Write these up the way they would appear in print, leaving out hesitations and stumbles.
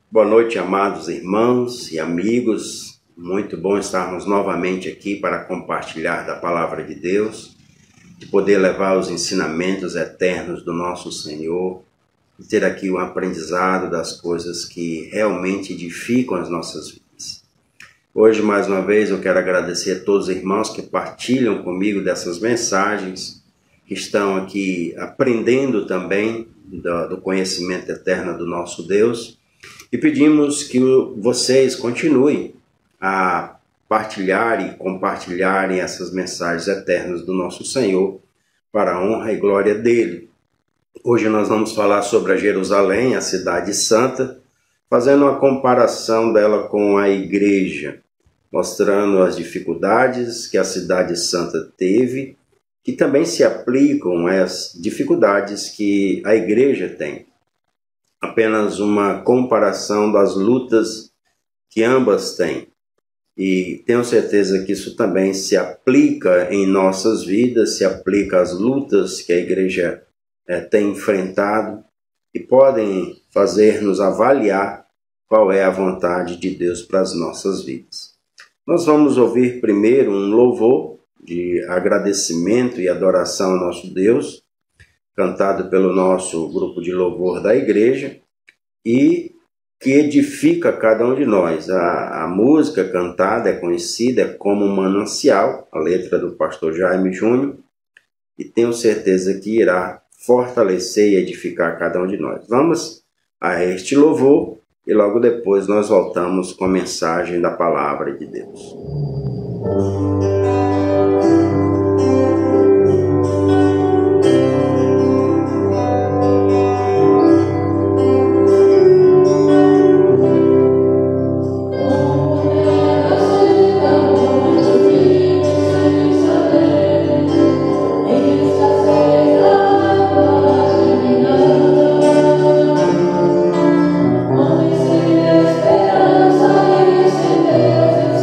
Boa noite, amados irmãos e amigos. Muito bom estarmos novamente aqui para compartilhar da palavra de Deus, de poder levar os ensinamentos eternos do nosso Senhor, e ter aqui um aprendizado das coisas que realmente edificam as nossas vidas. Hoje, mais uma vez, eu quero agradecer a todos os irmãos que partilham comigo dessas mensagens, que estão aqui aprendendo também do conhecimento eterno do nosso Deus. E pedimos que vocês continuem a partilhar e compartilharem essas mensagens eternas do nosso Senhor para a honra e glória dele. Hoje nós vamos falar sobre a Jerusalém, a cidade santa, fazendo uma comparação dela com a igreja, mostrando as dificuldades que a cidade santa teve, que também se aplicam às dificuldades que a igreja tem. Apenas uma comparação das lutas que ambas têm. E tenho certeza que isso também se aplica em nossas vidas, se aplica às lutas que a igreja tem enfrentado e podem fazer-nos avaliar qual é a vontade de Deus para as nossas vidas. Nós vamos ouvir primeiro um louvor de agradecimento e adoração ao nosso Deus, cantado pelo nosso grupo de louvor da igreja, e que edifica cada um de nós. A música cantada é conhecida como Manancial, a letra do pastor Jaime Júnior, e tenho certeza que irá fortalecer e edificar cada um de nós. Vamos a este louvor e logo depois nós voltamos com a mensagem da palavra de Deus. Esperança e sem Deus,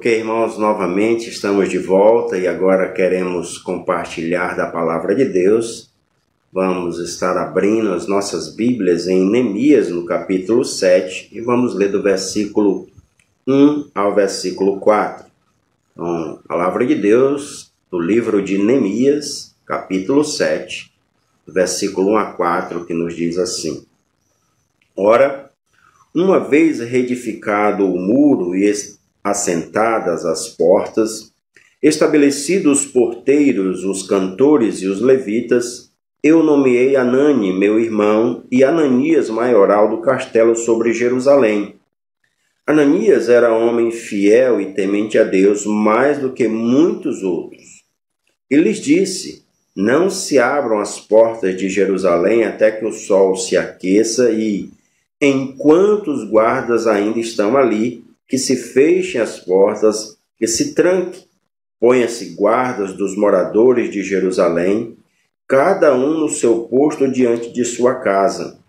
Ok, irmãos, novamente estamos de volta e agora queremos compartilhar da palavra de Deus. Vamos estar abrindo as nossas Bíblias em Neemias, no capítulo 7, e vamos ler do versículo 1 ao versículo 4. Então, a palavra de Deus, do livro de Neemias, capítulo 7, versículo 1 a 4, que nos diz assim: Ora, uma vez reedificado o muro e assentadas as portas, estabelecidos os porteiros, os cantores e os levitas, eu nomeei Anani, meu irmão, e Ananias, maioral do castelo sobre Jerusalém. Ananias era homem fiel e temente a Deus mais do que muitos outros. E lhes disse: não se abram as portas de Jerusalém até que o sol se aqueça e, enquanto os guardas ainda estão ali, que se fechem as portas, que se tranque, ponha-se guardas dos moradores de Jerusalém, cada um no seu posto diante de sua casa.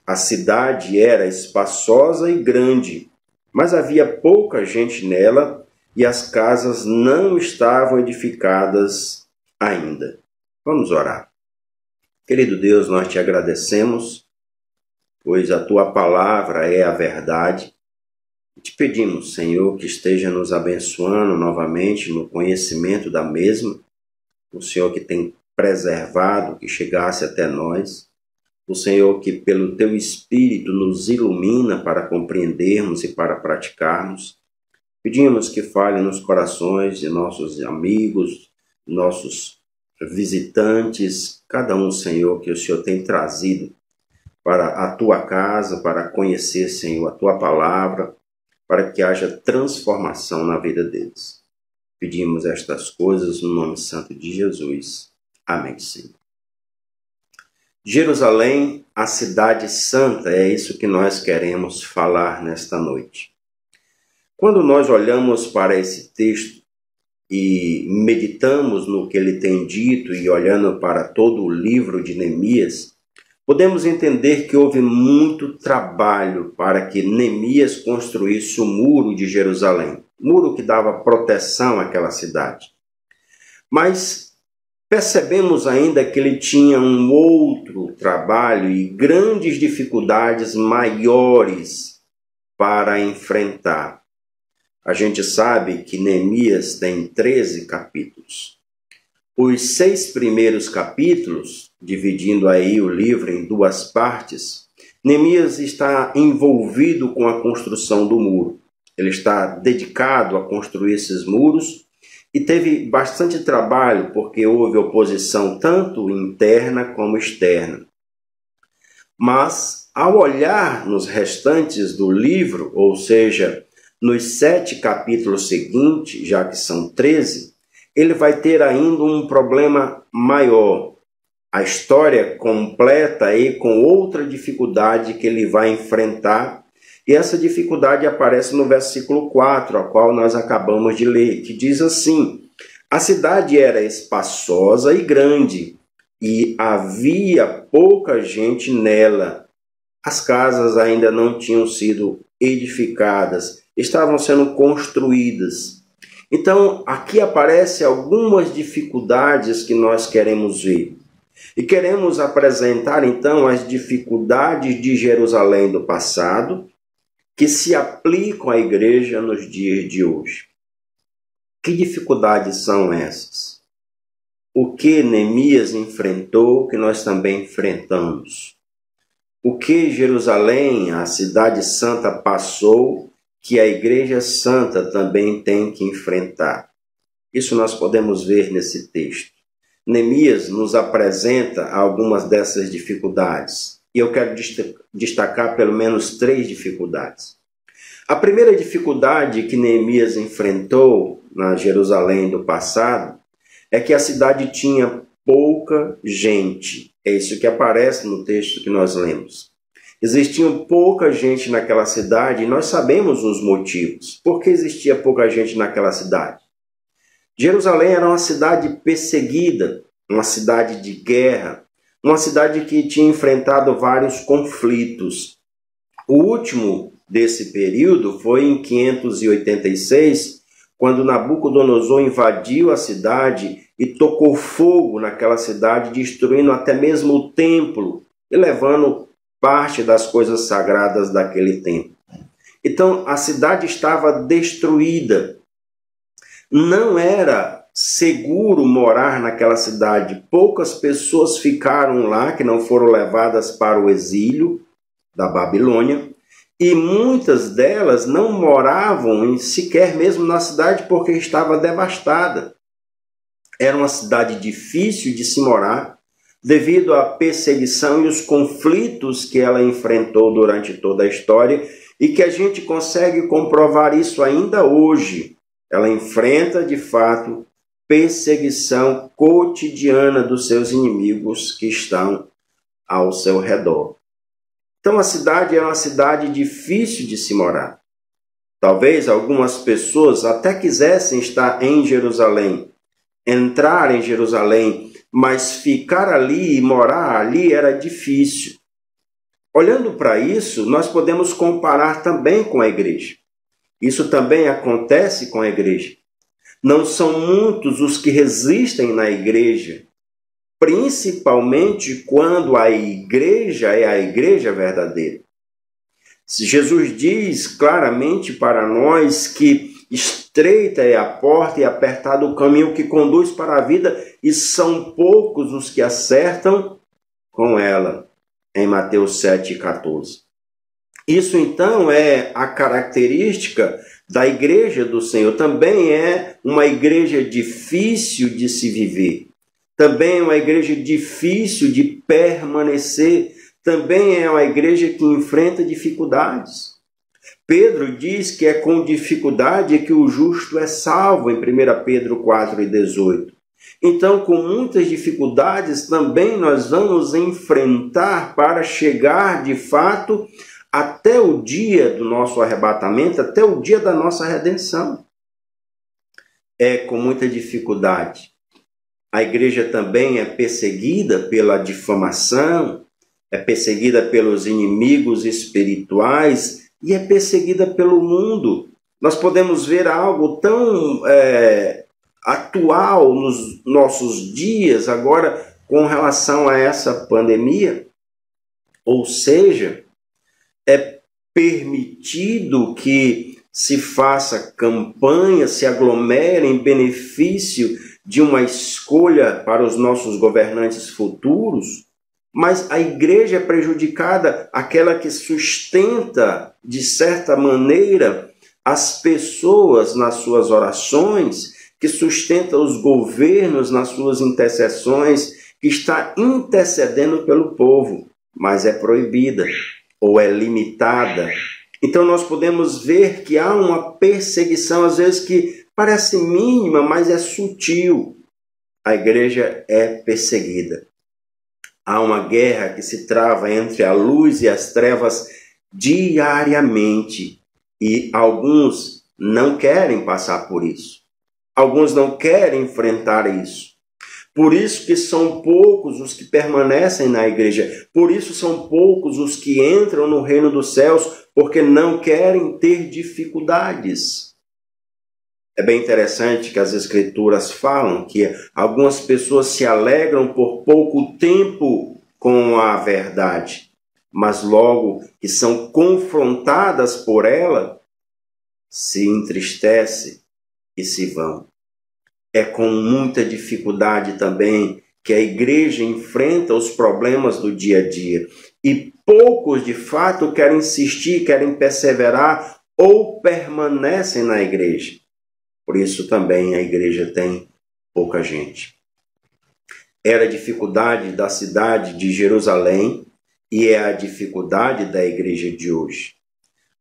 A cidade era espaçosa e grande, mas havia pouca gente nela e as casas não estavam edificadas ainda. Vamos orar. Querido Deus, nós te agradecemos, pois a tua palavra é a verdade. Te pedimos, Senhor, que esteja nos abençoando novamente no conhecimento da mesma, o Senhor que tem preservado que chegasse até nós, o Senhor que pelo teu Espírito nos ilumina para compreendermos e para praticarmos. Pedimos que fale nos corações de nossos amigos, nossos visitantes, cada um, Senhor, que o Senhor tem trazido para a tua casa, para conhecer, Senhor, a tua palavra, para que haja transformação na vida deles. Pedimos estas coisas no nome santo de Jesus. Amém, Senhor. Jerusalém, a cidade santa, é isso que nós queremos falar nesta noite. Quando nós olhamos para esse texto e meditamos no que ele tem dito e olhando para todo o livro de Neemias, podemos entender que houve muito trabalho para que Neemias construísse o muro de Jerusalém, muro que dava proteção àquela cidade. Mas percebemos ainda que ele tinha um outro trabalho e grandes dificuldades maiores para enfrentar. A gente sabe que Neemias tem 13 capítulos. Os 6 primeiros capítulos, dividindo aí o livro em 2 partes, Neemias está envolvido com a construção do muro. Ele está dedicado a construir esses muros e teve bastante trabalho porque houve oposição tanto interna como externa. Mas, ao olhar nos restantes do livro, ou seja, nos 7 capítulos seguintes, já que são 13, ele vai ter ainda um problema maior. A história completa aí com outra dificuldade que ele vai enfrentar. E essa dificuldade aparece no versículo 4, a qual nós acabamos de ler, que diz assim: a cidade era espaçosa e grande, e havia pouca gente nela. As casas ainda não tinham sido edificadas, estavam sendo construídas. Então, aqui aparecem algumas dificuldades que nós queremos ver. E queremos apresentar, então, as dificuldades de Jerusalém do passado que se aplicam à igreja nos dias de hoje. Que dificuldades são essas? O que Neemias enfrentou, que nós também enfrentamos? O que Jerusalém, a cidade santa, passou, que a igreja santa também tem que enfrentar? Isso nós podemos ver nesse texto. Neemias nos apresenta algumas dessas dificuldades. E eu quero destacar pelo menos 3 dificuldades. A primeira dificuldade que Neemias enfrentou na Jerusalém do passado é que a cidade tinha pouca gente. É isso que aparece no texto que nós lemos. Existia pouca gente naquela cidade e nós sabemos os motivos. Por que existia pouca gente naquela cidade? Jerusalém era uma cidade perseguida, uma cidade de guerra, uma cidade que tinha enfrentado vários conflitos. O último desse período foi em 586, quando Nabucodonosor invadiu a cidade e tocou fogo naquela cidade, destruindo até mesmo o templo e levando parte das coisas sagradas daquele templo. Então, a cidade estava destruída. Não era seguro morar naquela cidade. Poucas pessoas ficaram lá, que não foram levadas para o exílio da Babilônia. E muitas delas não moravam sequer mesmo na cidade porque estava devastada. Era uma cidade difícil de se morar devido à perseguição e os conflitos que ela enfrentou durante toda a história e que a gente consegue comprovar isso ainda hoje. Ela enfrenta, de fato, perseguição cotidiana dos seus inimigos que estão ao seu redor. Então a cidade é uma cidade difícil de se morar. Talvez algumas pessoas até quisessem estar em Jerusalém, entrar em Jerusalém, mas ficar ali e morar ali era difícil. Olhando para isso, nós podemos comparar também com a igreja. Isso também acontece com a igreja. Não são muitos os que resistem na igreja, principalmente quando a igreja é a igreja verdadeira. Jesus diz claramente para nós que estreita é a porta e apertado o caminho que conduz para a vida, e são poucos os que acertam com ela, em Mateus 7,14. Isso então é a característica da igreja do Senhor. Também é uma igreja difícil de se viver. Também é uma igreja difícil de permanecer. Também é uma igreja que enfrenta dificuldades. Pedro diz que é com dificuldade que o justo é salvo, em 1 Pedro 4,18. Então, com muitas dificuldades, também nós vamos enfrentar para chegar, de fato, até o dia do nosso arrebatamento, até o dia da nossa redenção. É com muita dificuldade. A igreja também é perseguida pela difamação, é perseguida pelos inimigos espirituais e é perseguida pelo mundo. Nós podemos ver algo tão atual nos nossos dias agora com relação a essa pandemia. Ou seja, é permitido que se faça campanha, se aglomere em benefício de uma escolha para os nossos governantes futuros, mas a igreja é prejudicada, aquela que sustenta, de certa maneira, as pessoas nas suas orações, que sustenta os governos nas suas intercessões, que está intercedendo pelo povo, mas é proibida ou é limitada. Então nós podemos ver que há uma perseguição, às vezes que parece mínima, mas é sutil. A igreja é perseguida. Há uma guerra que se trava entre a luz e as trevas diariamente. E alguns não querem passar por isso. Alguns não querem enfrentar isso. Por isso que são poucos os que permanecem na igreja. Por isso são poucos os que entram no reino dos céus, porque não querem ter dificuldades. É bem interessante que as escrituras falam que algumas pessoas se alegram por pouco tempo com a verdade, mas logo que são confrontadas por ela, se entristecem e se vão. É com muita dificuldade também que a igreja enfrenta os problemas do dia a dia. E poucos, de fato, querem insistir, querem perseverar ou permanecem na igreja. Por isso também a igreja tem pouca gente. Era a dificuldade da cidade de Jerusalém e é a dificuldade da igreja de hoje.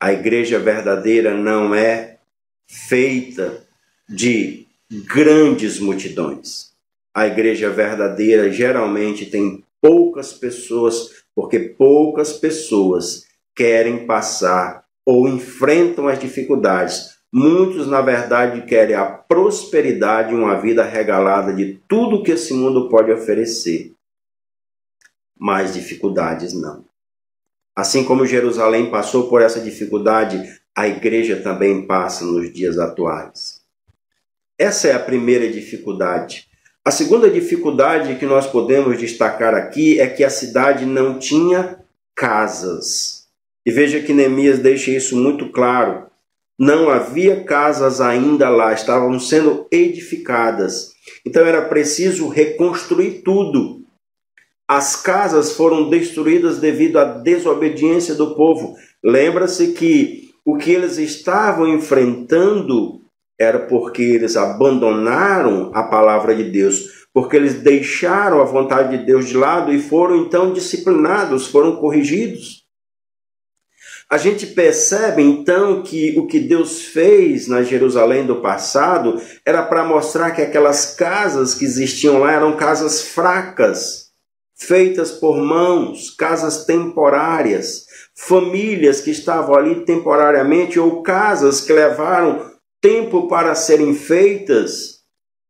A igreja verdadeira não é feita de grandes multidões. A igreja verdadeira geralmente tem poucas pessoas, porque poucas pessoas querem passar ou enfrentam as dificuldades. Muitos, na verdade, querem a prosperidade e uma vida regalada de tudo que esse mundo pode oferecer. Mas dificuldades não. Assim como Jerusalém passou por essa dificuldade, a igreja também passa nos dias atuais. Essa é a primeira dificuldade. A segunda dificuldade que nós podemos destacar aqui é que a cidade não tinha casas. E veja que Neemias deixa isso muito claro. Não havia casas ainda lá, estavam sendo edificadas. Então era preciso reconstruir tudo. As casas foram destruídas devido à desobediência do povo. Lembra-se que o que eles estavam enfrentando era porque eles abandonaram a palavra de Deus, porque eles deixaram a vontade de Deus de lado e foram então disciplinados, foram corrigidos. A gente percebe então que o que Deus fez na Jerusalém do passado era para mostrar que aquelas casas que existiam lá eram casas fracas, feitas por mãos, casas temporárias, famílias que estavam ali temporariamente ou casas que levaram tempo para serem feitas,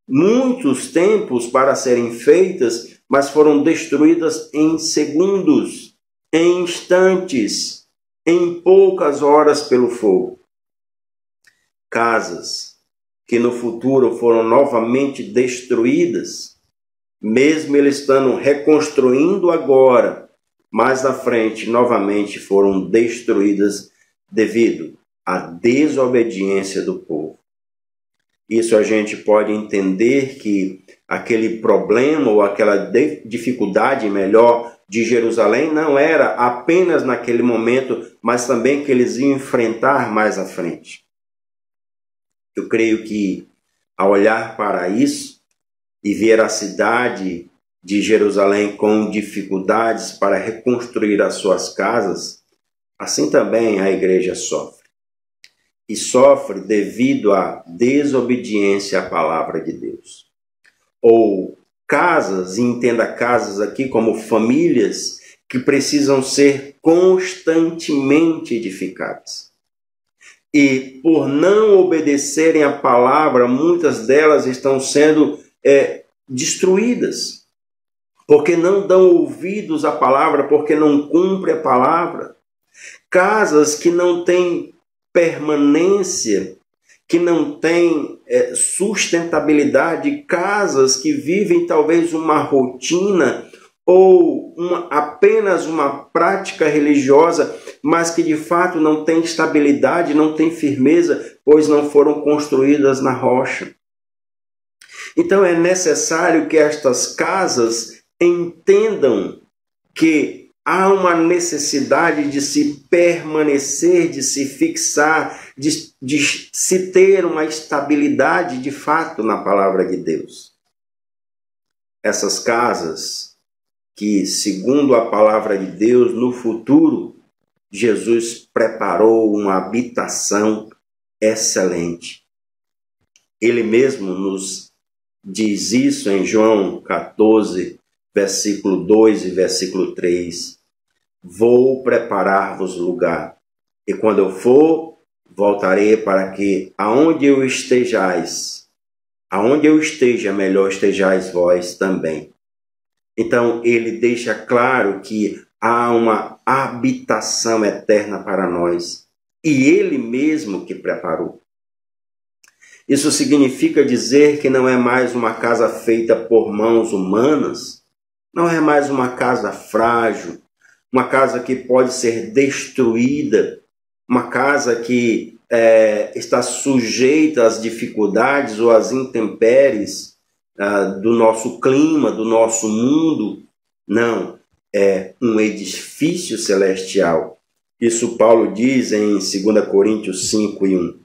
muitos tempos para serem feitas, mas foram destruídas em segundos, em instantes, em poucas horas pelo fogo. Casas que no futuro foram novamente destruídas, mesmo eles estando reconstruindo agora, mais na frente novamente foram destruídas devido à desobediência do povo. Isso a gente pode entender que aquele problema ou aquela dificuldade, melhor, de Jerusalém não era apenas naquele momento, mas também que eles iam enfrentar mais à frente. Eu creio que, ao olhar para isso e ver a cidade de Jerusalém com dificuldades para reconstruir as suas casas, assim também a igreja sofre. E sofre devido à desobediência à palavra de Deus. Ou casas, e entenda casas aqui como famílias, que precisam ser constantemente edificadas. E por não obedecerem à palavra, muitas delas estão sendo destruídas. Porque não dão ouvidos à palavra, porque não cumprem a palavra. Casas que não têm permanência, que não têm sustentabilidade, casas que vivem talvez uma rotina ou apenas uma prática religiosa, mas que de fato não tem estabilidade, não tem firmeza, pois não foram construídas na rocha. Então é necessário que estas casas entendam que há uma necessidade de se permanecer, de se fixar, de se ter uma estabilidade de fato na palavra de Deus. Essas casas que, segundo a palavra de Deus, no futuro, Jesus preparou uma habitação excelente. Ele mesmo nos diz isso em João 14, versículo 2 e versículo 3. Vou preparar-vos lugar, e quando eu for, voltarei para que aonde eu estejais, aonde eu esteja, melhor estejais vós também. Então, ele deixa claro que há uma habitação eterna para nós, e ele mesmo que preparou. Isso significa dizer que não é mais uma casa feita por mãos humanas, não é mais uma casa frágil, uma casa que pode ser destruída, uma casa que está sujeita às dificuldades ou às intempéries do nosso clima, do nosso mundo. Não, é um edifício celestial. Isso Paulo diz em 2 Coríntios 5:1.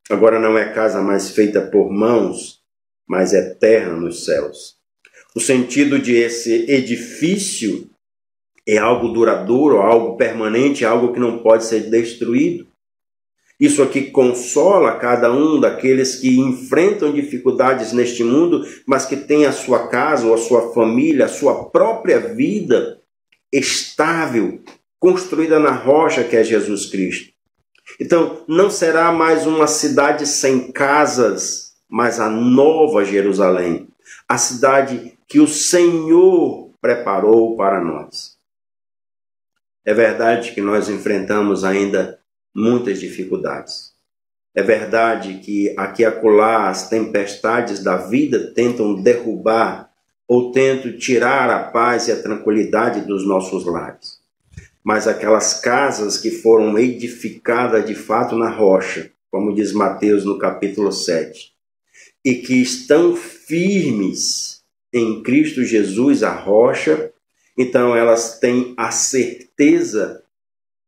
Agora não é casa mais feita por mãos, mas eterna nos céus. O sentido de esse edifício é algo duradouro, algo permanente, algo que não pode ser destruído. Isso aqui consola cada um daqueles que enfrentam dificuldades neste mundo, mas que tem a sua casa, ou a sua família, a sua própria vida estável, construída na rocha que é Jesus Cristo. Então, não será mais uma cidade sem casas, mas a nova Jerusalém, a cidade que o Senhor preparou para nós. É verdade que nós enfrentamos ainda muitas dificuldades. É verdade que aqui e acolá as tempestades da vida tentam derrubar ou tentam tirar a paz e a tranquilidade dos nossos lares. Mas aquelas casas que foram edificadas de fato na rocha, como diz Mateus no capítulo 7, e que estão firmes em Cristo Jesus, a rocha, então elas têm a certeza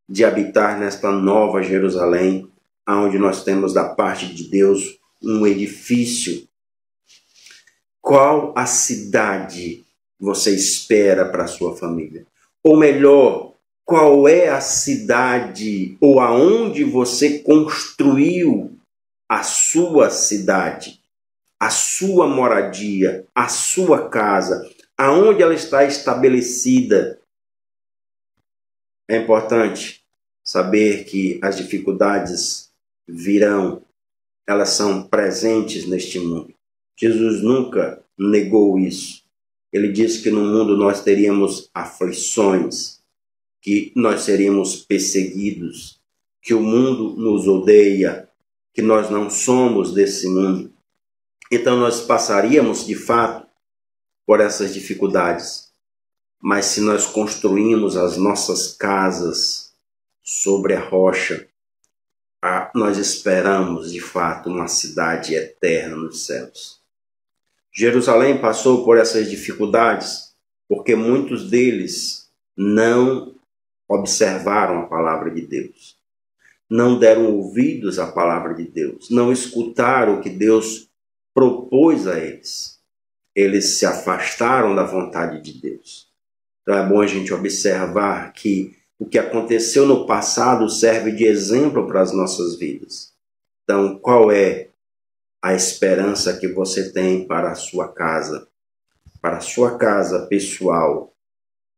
de habitar nesta nova Jerusalém, onde nós temos da parte de Deus um edifício. Qual a cidade você espera para a sua família? Ou melhor, qual é a cidade ou aonde você construiu a sua cidade, a sua moradia, a sua casa, aonde ela está estabelecida? É importante saber que as dificuldades virão, elas são presentes neste mundo. Jesus nunca negou isso. Ele disse que no mundo nós teríamos aflições, que nós seríamos perseguidos, que o mundo nos odeia, que nós não somos desse mundo. Então nós passaríamos de fato por essas dificuldades. Mas se nós construímos as nossas casas sobre a rocha, nós esperamos de fato uma cidade eterna nos céus. Jerusalém passou por essas dificuldades porque muitos deles não observaram a palavra de Deus, não deram ouvidos à palavra de Deus, não escutaram o que Deus propôs a eles. Eles se afastaram da vontade de Deus. Então é bom a gente observar que o que aconteceu no passado serve de exemplo para as nossas vidas. Então, qual é a esperança que você tem para a sua casa pessoal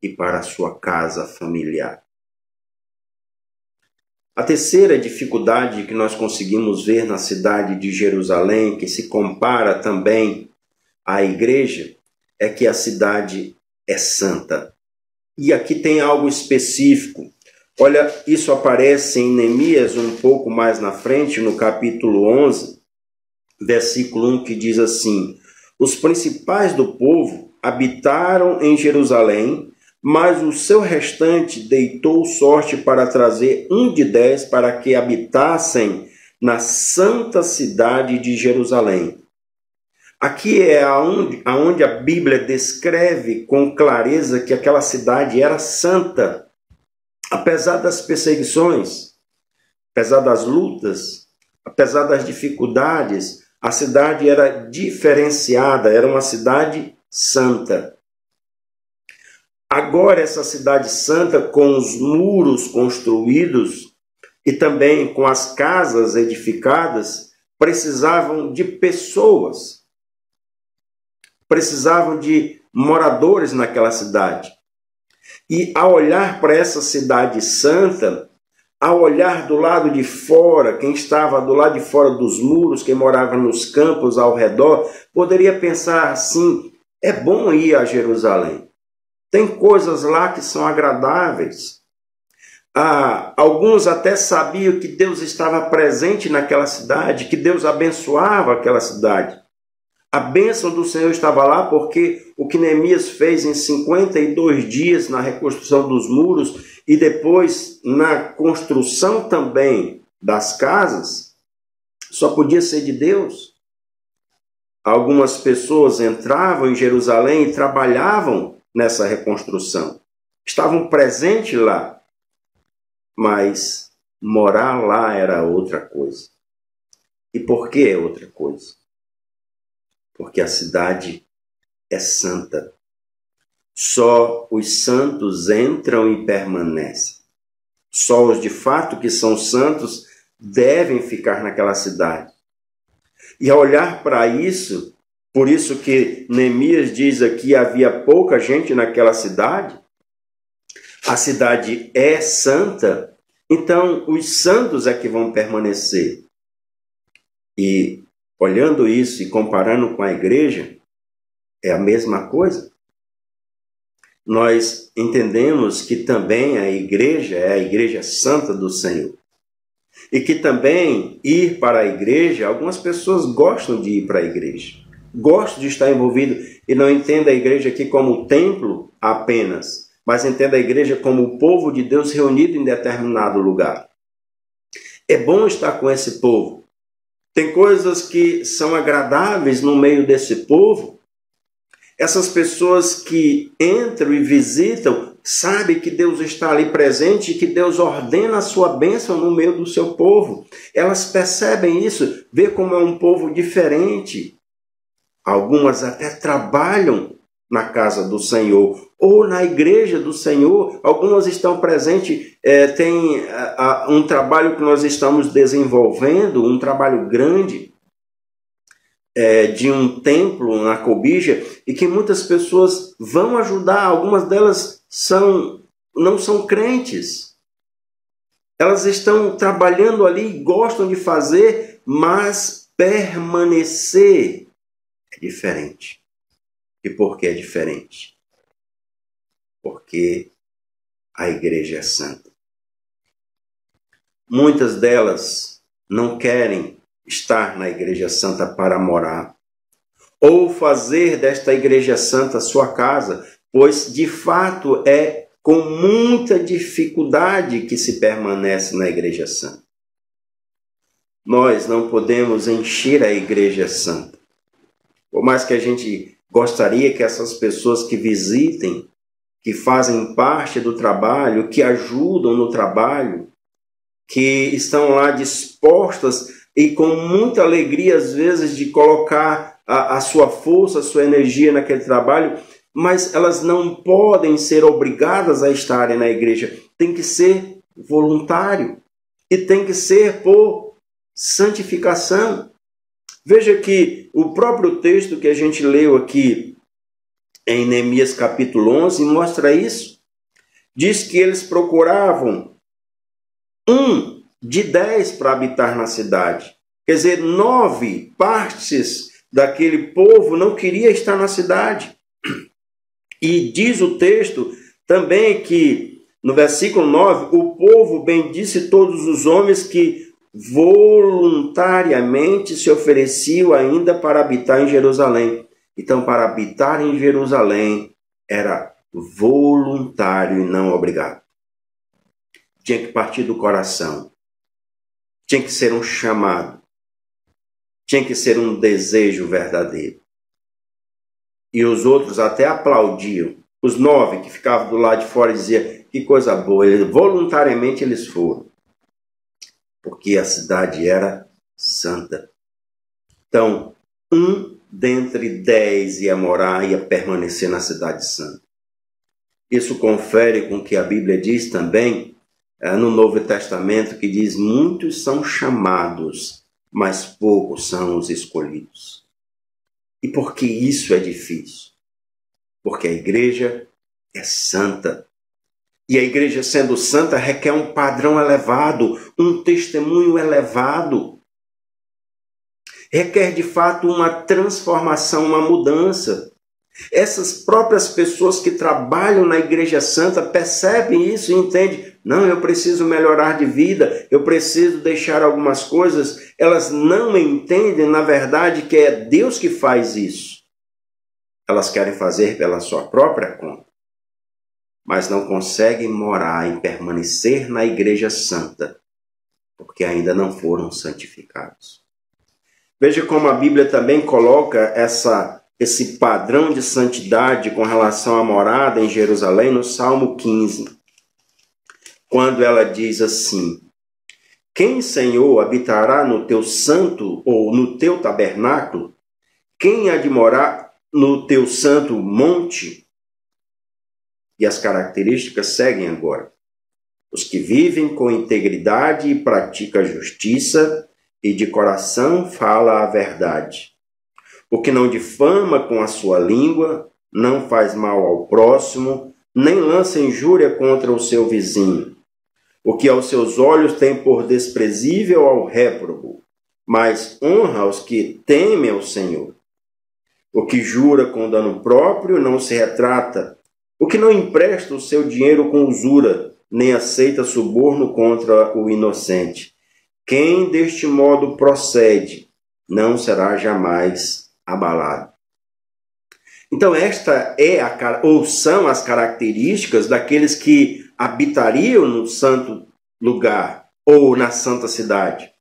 e para a sua casa familiar? A terceira dificuldade que nós conseguimos ver na cidade de Jerusalém, que se compara também à igreja, é que a cidade é santa. E aqui tem algo específico. Olha, isso aparece em Neemias um pouco mais na frente, no capítulo 11, versículo 1, que diz assim: os principais do povo habitaram em Jerusalém, mas o seu restante deitou sorte para trazer 1 de 10 para que habitassem na santa cidade de Jerusalém. Aqui é aonde a Bíblia descreve com clareza que aquela cidade era santa. Apesar das perseguições, apesar das lutas, apesar das dificuldades, a cidade era diferenciada, era uma cidade santa. Agora essa cidade santa, com os muros construídos e também com as casas edificadas, precisavam de pessoas, precisavam de moradores naquela cidade. E ao olhar para essa cidade santa, ao olhar do lado de fora, quem estava do lado de fora dos muros, quem morava nos campos ao redor, poderia pensar assim: é bom ir a Jerusalém. Tem coisas lá que são agradáveis. Alguns até sabiam que Deus estava presente naquela cidade, que Deus abençoava aquela cidade. A bênção do Senhor estava lá porque o que Neemias fez em 52 dias na reconstrução dos muros e depois na construção também das casas, só podia ser de Deus. Algumas pessoas entravam em Jerusalém e trabalhavam nessa reconstrução. Estavam presentes lá, mas morar lá era outra coisa. E por que é outra coisa? Porque a cidade é santa. Só os santos entram e permanecem. Só os de fato que são santos devem ficar naquela cidade. E ao olhar para isso, por isso que Neemias diz aqui, havia pouca gente naquela cidade, a cidade é santa, então os santos é que vão permanecer. E olhando isso e comparando com a igreja, é a mesma coisa. Nós entendemos que também a igreja é a igreja santa do Senhor. E que também ir para a igreja, algumas pessoas gostam de ir para a igreja, gostam de estar envolvido e não entendem a igreja aqui como templo apenas, mas entendem a igreja como o povo de Deus reunido em determinado lugar. É bom estar com esse povo. Tem coisas que são agradáveis no meio desse povo. Essas pessoas que entram e visitam sabem que Deus está ali presente e que Deus ordena a sua bênção no meio do seu povo. Elas percebem isso, vê como é um povo diferente. Algumas até trabalham na casa do Senhor ou na igreja do Senhor. Algumas estão presentes, tem um trabalho que nós estamos desenvolvendo, um trabalho grande, de um templo na Cobija, e que muitas pessoas vão ajudar. Algumas delas não são crentes. Elas estão trabalhando ali, gostam de fazer, mas permanecer é diferente. E por que é diferente? Porque a igreja é santa. Muitas delas não querem estar na igreja santa para morar, ou fazer desta igreja santa sua casa, pois de fato é com muita dificuldade que se permanece na igreja santa. Nós não podemos encher a igreja santa. Por mais que a gente gostaria que essas pessoas que visitem, que fazem parte do trabalho, que ajudam no trabalho, que estão lá dispostas e com muita alegria, às vezes, de colocar a sua força, a sua energia naquele trabalho, mas elas não podem ser obrigadas a estarem na igreja. Tem que ser voluntário e tem que ser por santificação. Veja que o próprio texto que a gente leu aqui em Neemias capítulo 11 mostra isso. Diz que eles procuravam 1 de 10 para habitar na cidade. Quer dizer, 9 partes daquele povo não queria estar na cidade. E diz o texto também que, no versículo 9, o povo bendisse todos os homens que voluntariamente se ofereciam ainda para habitar em Jerusalém. Então, para habitar em Jerusalém era voluntário e não obrigado. Tinha que partir do coração. Tinha que ser um chamado. Tinha que ser um desejo verdadeiro. E os outros até aplaudiam. Os 9 que ficavam do lado de fora diziam, que coisa boa. Voluntariamente eles foram. Porque a cidade era santa. Então, 1 dentre 10 ia morar, ia permanecer na cidade santa. Isso confere com o que a Bíblia diz também, no Novo Testamento, que diz, muitos são chamados, mas poucos são os escolhidos. E por que isso é difícil? Porque a igreja é santa. E a igreja, sendo santa, requer um padrão elevado, um testemunho elevado. Requer, de fato, uma transformação, uma mudança. Essas próprias pessoas que trabalham na igreja santa percebem isso e entendem. Não, eu preciso melhorar de vida, eu preciso deixar algumas coisas. Elas não entendem, na verdade, que é Deus que faz isso. Elas querem fazer pela sua própria conta, mas não conseguem morar e permanecer na igreja santa, porque ainda não foram santificados. Veja como a Bíblia também coloca esse padrão de santidade com relação à morada em Jerusalém no Salmo 15, quando ela diz assim, quem, Senhor, habitará no teu santo ou no teu tabernáculo? Quem há de morar no teu santo monte? E as características seguem agora. Os que vivem com integridade e praticam a justiça e de coração fala a verdade. O que não difama com a sua língua, não faz mal ao próximo, nem lança injúria contra o seu vizinho. O que aos seus olhos tem por desprezível ao réprobo, mas honra os que temem ao Senhor. O que jura com dano próprio não se retrata. O que não empresta o seu dinheiro com usura, nem aceita suborno contra o inocente. Quem deste modo procede não será jamais abalado. Então esta ou são as características daqueles que habitariam no santo lugar ou na santa cidade.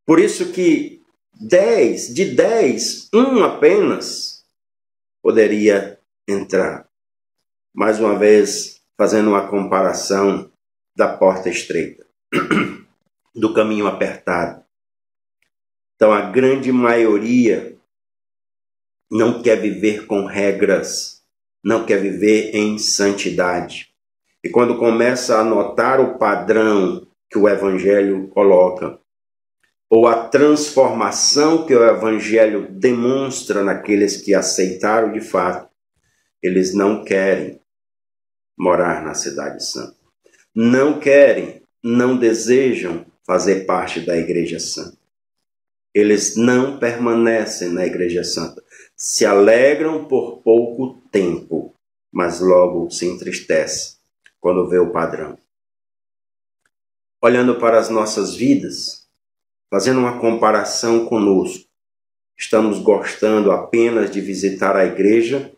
Por isso que de 10, um apenas poderia entrar. Mais uma vez, fazendo uma comparação da porta estreita, do caminho apertado. Então, a grande maioria não quer viver com regras, não quer viver em santidade. E quando começa a notar o padrão que o Evangelho coloca, ou a transformação que o Evangelho demonstra naqueles que aceitaram de fato, eles não querem morar na Cidade Santa. Não querem, não desejam fazer parte da Igreja Santa. Eles não permanecem na Igreja Santa. Se alegram por pouco tempo, mas logo se entristecem quando vê o padrão. Olhando para as nossas vidas, fazendo uma comparação conosco, estamos gostando apenas de visitar a igreja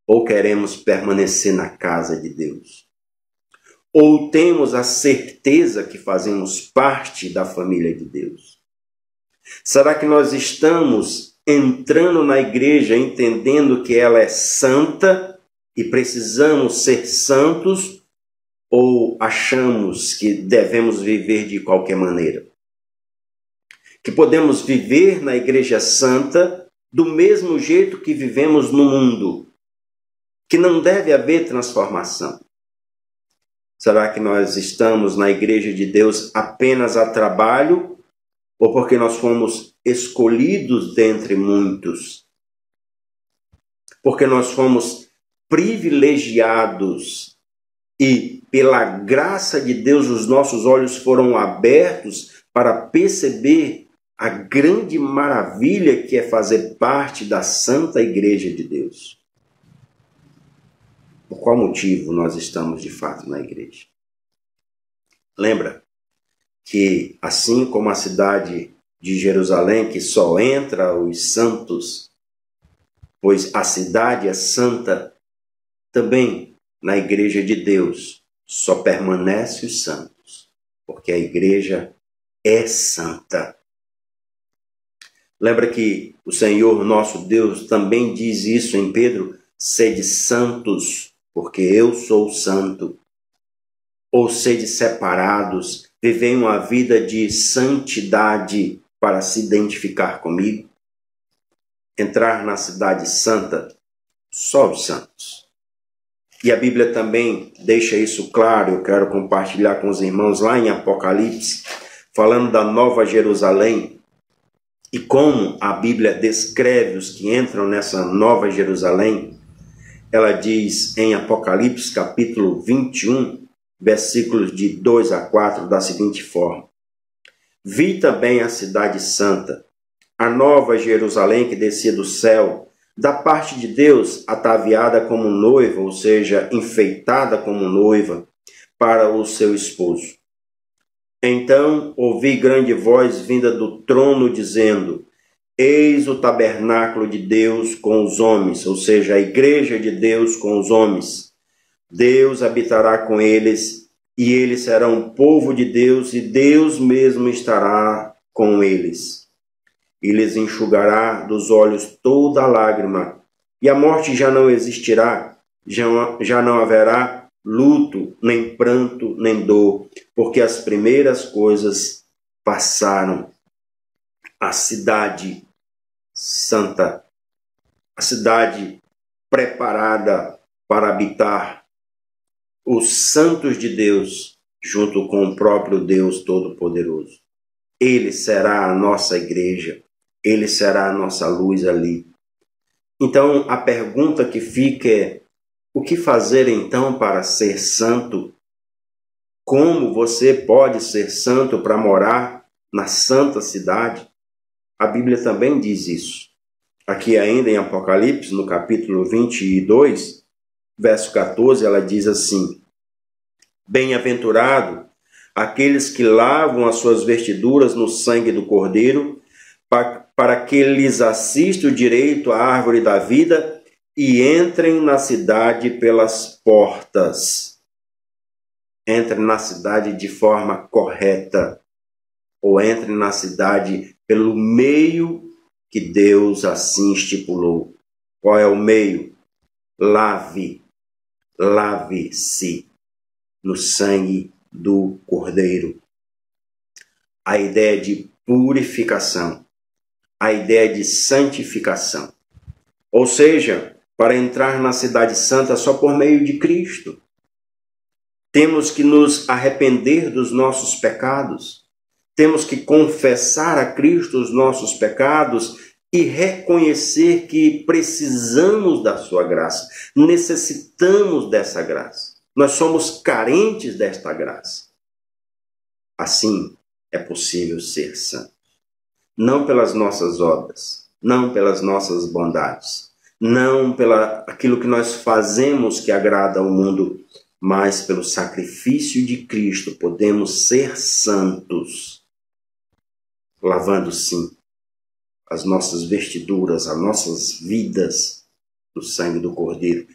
ou queremos permanecer na casa de Deus? Ou temos a certeza que fazemos parte da família de Deus? Será que nós estamos entrando na igreja entendendo que ela é santa e precisamos ser santos, ou achamos que devemos viver de qualquer maneira? Que podemos viver na Igreja Santa do mesmo jeito que vivemos no mundo, que não deve haver transformação. Será que nós estamos na Igreja de Deus apenas a trabalho, ou porque nós fomos escolhidos dentre muitos? Porque nós fomos privilegiados e, pela graça de Deus, os nossos olhos foram abertos para perceber a grande maravilha que é fazer parte da Santa Igreja de Deus. Por qual motivo nós estamos de fato na igreja? Lembra que, assim como a cidade de Jerusalém, que só entra os santos, pois a cidade é santa, também na igreja de Deus só permanece os santos, porque a igreja é santa. Lembra que o Senhor nosso Deus também diz isso em Pedro: sede santos, porque eu sou santo. Ou sede separados, vivei uma vida de santidade para se identificar comigo. Entrar na cidade santa, só os santos. E a Bíblia também deixa isso claro, eu quero compartilhar com os irmãos lá em Apocalipse, falando da Nova Jerusalém, e como a Bíblia descreve os que entram nessa Nova Jerusalém. Ela diz em Apocalipse capítulo 21, versículos de 2 a 4, da seguinte forma: vi também a cidade santa, a Nova Jerusalém que descia do céu, da parte de Deus, ataviada como noiva, ou seja, enfeitada como noiva, para o seu esposo. Então ouvi grande voz vinda do trono dizendo: eis o tabernáculo de Deus com os homens, ou seja, a igreja de Deus com os homens. Deus habitará com eles, e eles serão um povo de Deus, e Deus mesmo estará com eles. E lhes enxugará dos olhos toda a lágrima, e a morte já não existirá, já não haverá luto, nem pranto, nem dor, porque as primeiras coisas passaram. A cidade santa, a cidade preparada para habitar os santos de Deus, junto com o próprio Deus Todo-Poderoso. Ele será a nossa igreja, ele será a nossa luz ali. Então, a pergunta que fica é: o que fazer então para ser santo? Como você pode ser santo para morar na santa cidade? A Bíblia também diz isso. Aqui ainda em Apocalipse, no capítulo 22, verso 14, ela diz assim: bem-aventurado aqueles que lavam as suas vestiduras no sangue do Cordeiro, para que lhes assista o direito à árvore da vida e entrem na cidade pelas portas. Entrem na cidade de forma correta, ou entrem na cidade pelo meio que Deus assim estipulou. Qual é o meio? Lave-se no sangue do Cordeiro. A ideia de purificação, a ideia de santificação. Ou seja, para entrar na cidade santa só por meio de Cristo. Temos que nos arrepender dos nossos pecados. Temos que confessar a Cristo os nossos pecados e reconhecer que precisamos da sua graça. Necessitamos dessa graça. Nós somos carentes desta graça. Assim é possível ser santo. Não pelas nossas obras, não pelas nossas bondades, não pela aquilo que nós fazemos que agrada ao mundo, mas pelo sacrifício de Cristo podemos ser santos, lavando sim as nossas vestiduras, as nossas vidas no sangue do Cordeiro.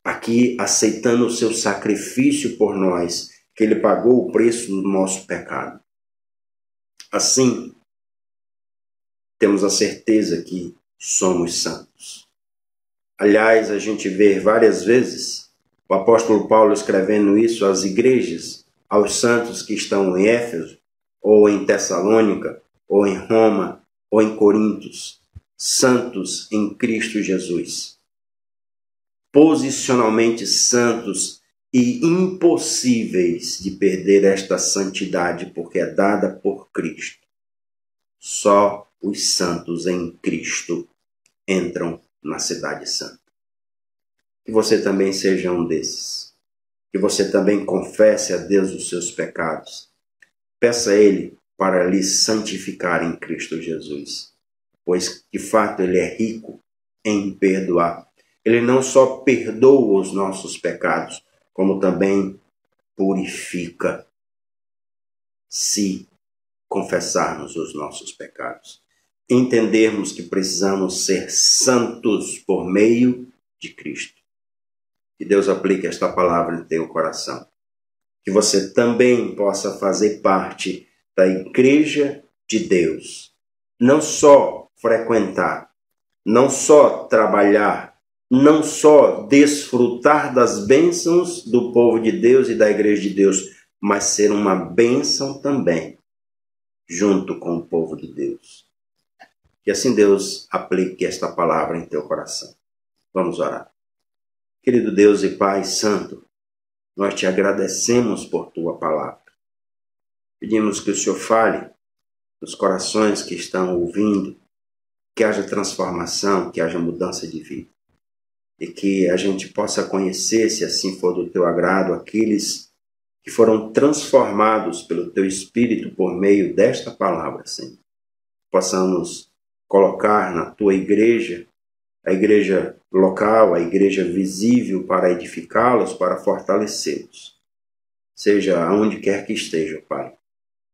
Aqui aceitando o seu sacrifício por nós, que ele pagou o preço do nosso pecado. Assim, temos a certeza que somos santos. Aliás, a gente vê várias vezes o apóstolo Paulo escrevendo isso às igrejas, aos santos que estão em Éfeso, ou em Tessalônica, ou em Roma, ou em Corintos, santos em Cristo Jesus. Posicionalmente santos e impossíveis de perder esta santidade, porque é dada por Cristo. Só os santos em Cristo entram na cidade santa. Que você também seja um desses. Que você também confesse a Deus os seus pecados. Peça a Ele para lhe santificar em Cristo Jesus. Pois, de fato, Ele é rico em perdoar. Ele não só perdoa os nossos pecados, como também purifica, se confessarmos os nossos pecados. Entendermos que precisamos ser santos por meio de Cristo. Que Deus aplique esta palavra em teu coração. Que você também possa fazer parte da igreja de Deus. Não só frequentar, não só trabalhar, não só desfrutar das bênçãos do povo de Deus e da igreja de Deus, mas ser uma bênção também, junto com o povo de Deus. Que assim Deus aplique esta palavra em teu coração. Vamos orar. Querido Deus e Pai Santo, nós te agradecemos por tua palavra. Pedimos que o Senhor fale nos corações que estão ouvindo, que haja transformação, que haja mudança de vida. E que a gente possa conhecer, se assim for do teu agrado, aqueles que foram transformados pelo teu Espírito por meio desta palavra, Senhor. Possamos colocar na tua igreja, a igreja local, a igreja visível, para edificá-los, para fortalecê-los. Seja aonde quer que estejam, Pai,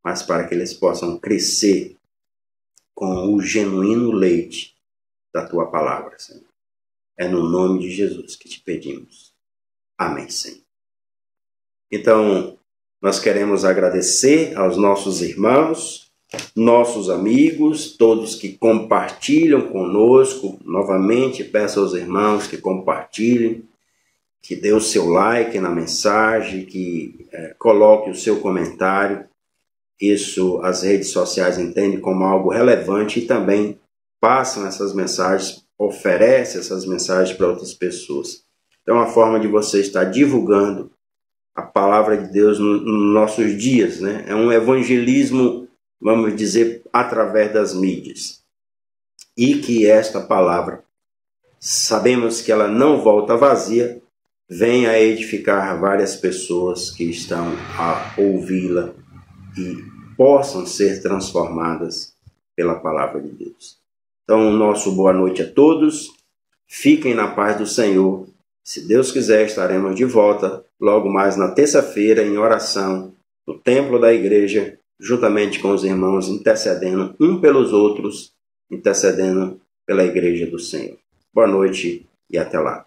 mas para que eles possam crescer com o genuíno leite da tua palavra, Senhor. É no nome de Jesus que te pedimos. Amém, Senhor. Então, nós queremos agradecer aos nossos irmãos, nossos amigos, todos que compartilham conosco. Novamente, peço aos irmãos que compartilhem, que dê o seu like na mensagem, que coloque o seu comentário. Isso as redes sociais entendem como algo relevante e também passam essas mensagens, oferecem essas mensagens para outras pessoas. Então, é uma forma de você estar divulgando a palavra de Deus nos nossos dias, né? É um evangelismo, vamos dizer, através das mídias. E que esta palavra, sabemos que ela não volta vazia, vem a edificar várias pessoas que estão a ouvi-la e possam ser transformadas pela palavra de Deus. Então, nosso boa noite a todos. Fiquem na paz do Senhor. Se Deus quiser, estaremos de volta logo mais na terça-feira em oração no templo da igreja, juntamente com os irmãos, intercedendo um pelos outros, intercedendo pela igreja do Senhor. Boa noite e até lá.